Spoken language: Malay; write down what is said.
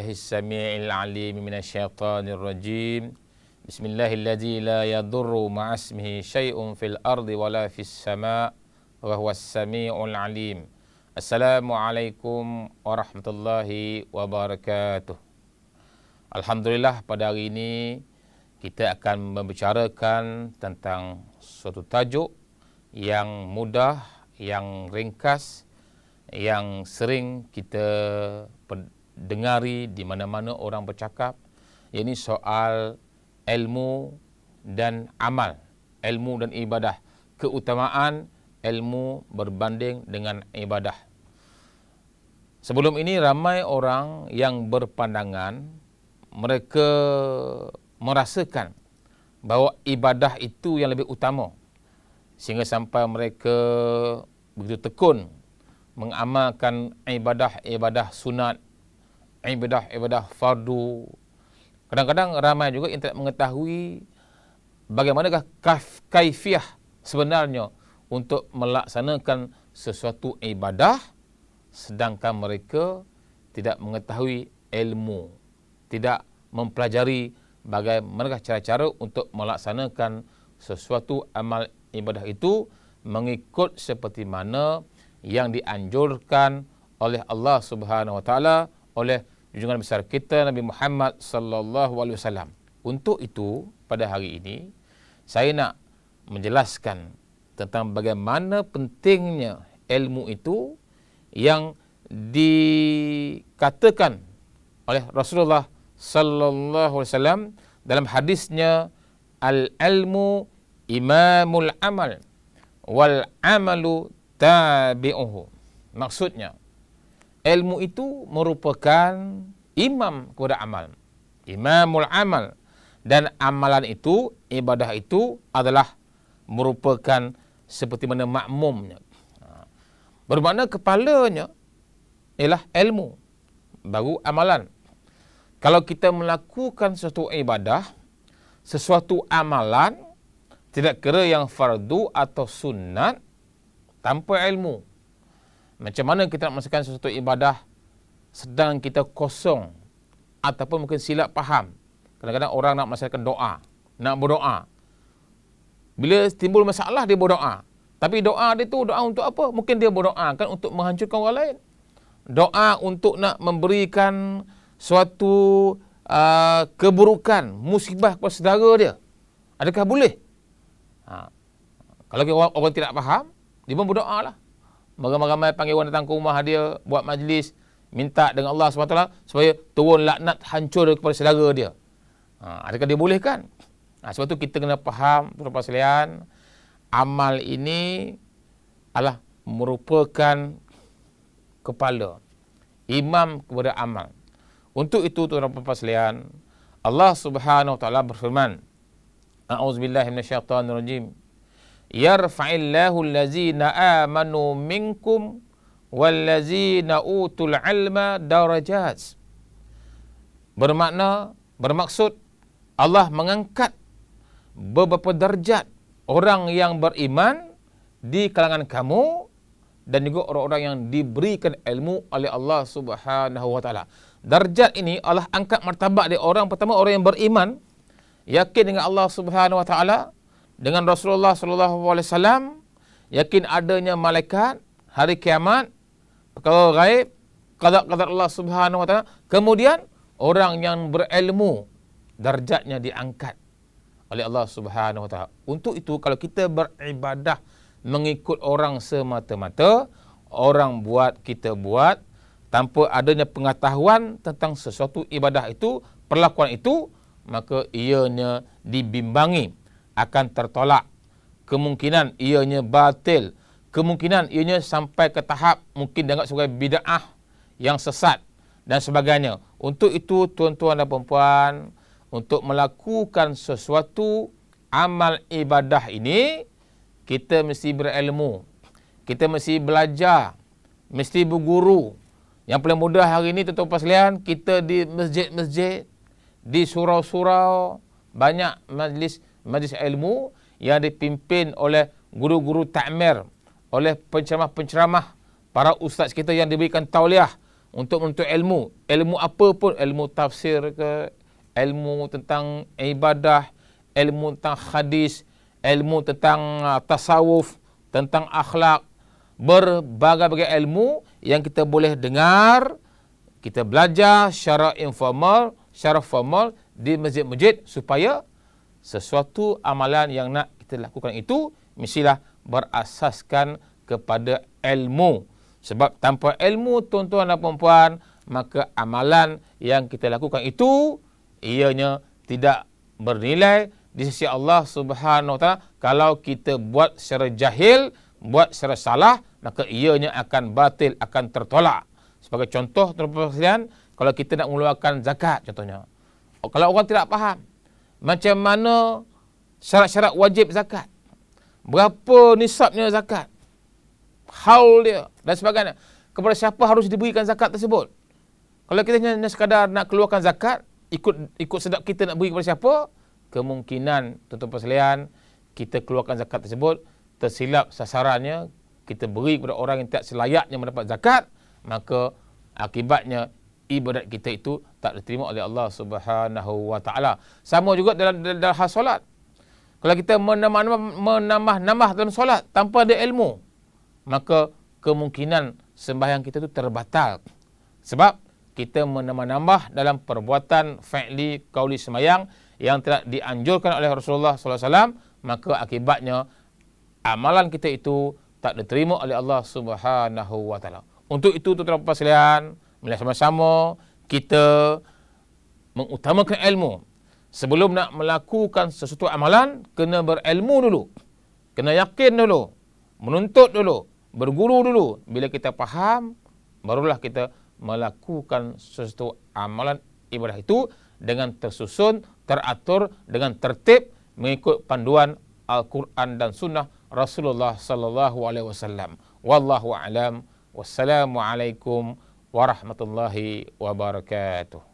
billahi as-sami'il 'alim minasyaitonir rajim. Bismillahilladzi la yadurru ma'asmihi syai'un fil ardi wala fis sama' wa huwas sami'ul 'alim. Assalamualaikum warahmatullahi wabarakatuh. Alhamdulillah, pada hari ini kita akan membicarakan tentang suatu tajuk yang mudah, yang ringkas, yang sering kita dengari di mana-mana orang bercakap, iaitu soal ilmu dan amal, ilmu dan ibadah, keutamaan ilmu berbanding dengan ibadah. Sebelum ini ramai orang yang berpandangan, mereka merasakan bahawa ibadah itu yang lebih utama, sehingga sampai mereka begitu tekun mengamalkan ibadah-ibadah sunat, ibadah-ibadah fardu. Kadang-kadang ramai juga yang tidak mengetahui bagaimanakah kaifiah sebenarnya untuk melaksanakan sesuatu ibadah, sedangkan mereka tidak mengetahui ilmu, tidak mempelajari bagaimana cara-cara untuk melaksanakan sesuatu amal ibadah itu mengikut seperti mana yang dianjurkan oleh Allah Subhanahu wa taala, oleh junjungan besar kita Nabi Muhammad sallallahu alaihi wasallam. Untuk itu, pada hari ini saya nak menjelaskan tentang bagaimana pentingnya ilmu itu yang dikatakan oleh Rasulullah sallallahu alaihi wasallam dalam hadisnya, al-ilmu imamul amal wal amalu tabi'uhu. Maksudnya, ilmu itu merupakan imam kepada amal, imamul amal, dan amalan itu, ibadah itu adalah merupakan seperti mana makmumnya. Bermakna kepalanya ialah ilmu, baru amalan. Kalau kita melakukan sesuatu ibadah, sesuatu amalan, tidak kira yang fardu atau sunat, tanpa ilmu, macam mana kita nak melaksanakan sesuatu ibadah sedang kita kosong ataupun mungkin silap faham. Kadang-kadang orang nak melaksanakan doa, nak berdoa, bila timbul masalah dia berdoa, tapi doa dia tu doa untuk apa? Mungkin dia berdoa kan untuk menghancurkan orang lain, doa untuk nak memberikan suatu keburukan, musibah kepada saudara dia. Adakah boleh? Kalau orang tidak faham, dia pun berdoa lah. Ramai-ramai panggil orang datang ke rumah dia, buat majlis, minta dengan Allah SWT supaya turun laknat hancur kepada saudara dia. Adakah dia bolehkan? Sebab tu kita kena faham, tuan-tuan sekalian, amal ini adalah merupakan kepala, imam kepada amal. Untuk itu, tuan-tuan sekalian, Allah Subhanahu wa taala berfirman, A'udzubillahi minasyaitonirrajim. Yarfa'illahu allazina amanu minkum wallazina utul ilma darajat. Bermaksud Allah mengangkat beberapa darjat orang yang beriman di kalangan kamu dan juga orang-orang yang diberikan ilmu oleh Allah Subhanahu wa taala. Darjat ini Allah angkat martabat dia. Orang pertama, orang yang beriman, yakin dengan Allah Subhanahu wa taala, dengan Rasulullah sallallahu alaihi wasallam, yakin adanya malaikat, hari kiamat, perkara gaib, qada-qadar Allah Subhanahu wa taala. Kemudian orang yang berilmu, darjatnya diangkat oleh Allah Subhanahu wa taala. Untuk itu, kalau kita beribadah mengikut orang semata-mata, orang buat, kita buat, tanpa adanya pengetahuan tentang sesuatu ibadah itu, perlakuan itu, maka ianya dibimbangi, akan tertolak. Kemungkinan ianya batil, kemungkinan ianya sampai ke tahap mungkin dianggap sebagai bid'ah yang sesat dan sebagainya. Untuk itu, tuan-tuan dan puan-puan, untuk melakukan sesuatu amal ibadah ini, kita mesti berilmu, kita mesti belajar, mesti berguru. Yang paling mudah hari ini, tuan-tuan sekalian, kita di masjid-masjid, di surau-surau, banyak majlis ilmu yang dipimpin oleh guru-guru takmir, oleh penceramah-penceramah, para ustaz kita yang diberikan tauliah untuk menuntut ilmu. Ilmu apa pun, ilmu tafsir ke, ilmu tentang ibadah, ilmu tentang hadis, ilmu tentang tasawuf, tentang akhlak, berbagai-bagai ilmu yang kita boleh dengar, kita belajar secara informal, secara formal di masjid-masjid, supaya sesuatu amalan yang nak kita lakukan itu mestilah berasaskan kepada ilmu. Sebab tanpa ilmu, tuan-tuan dan puan-puan, maka amalan yang kita lakukan itu ianya tidak bernilai di sisi Allah Subhanahu Wa Taala. Kalau kita buat secara jahil, buat secara salah, maka ianya akan batil, akan tertolak. Sebagai contoh, tuan-tuan sekalian, kalau kita nak mengeluarkan zakat contohnya. Kalau orang tidak faham macam mana syarat-syarat wajib zakat, berapa nisabnya zakat, haul dia dan sebagainya, kepada siapa harus diberikan zakat tersebut. Kalau kita hanya sekadar nak keluarkan zakat, ikut sedap kita nak beri kepada siapa, kemungkinan tuan-tuan sekalian, kita keluarkan zakat tersebut tersilap sasarannya, kita beri kepada orang yang tidak selayaknya mendapat zakat, maka akibatnya ibadat kita itu tak diterima oleh Allah Subhanahu Wa Taala. Sama juga dalam hal solat. Kalau kita menambah dalam solat tanpa ada ilmu, maka kemungkinan sembahyang kita itu terbatal. Sebab kita menambah dalam perbuatan fi'li qauli sembahyang yang tidak dianjurkan oleh Rasulullah SAW, maka akibatnya amalan kita itu tak diterima oleh Allah Subhanahu Wa Taala. Untuk itu tuan-tuan sekalian, mari sama-sama kita mengutamakan ilmu. Sebelum nak melakukan sesuatu amalan, kena berilmu dulu. Kena yakin dulu. Menuntut dulu. Berguru dulu. Bila kita faham, barulah kita melakukan sesuatu amalan ibadah itu dengan tersusun, teratur, dengan tertib, mengikut panduan Al-Quran dan Sunnah Rasulullah sallallahu alaihi wasallam. Wallahu a'lam. Wassalamualaikum warahmatullahi wabarakatuh.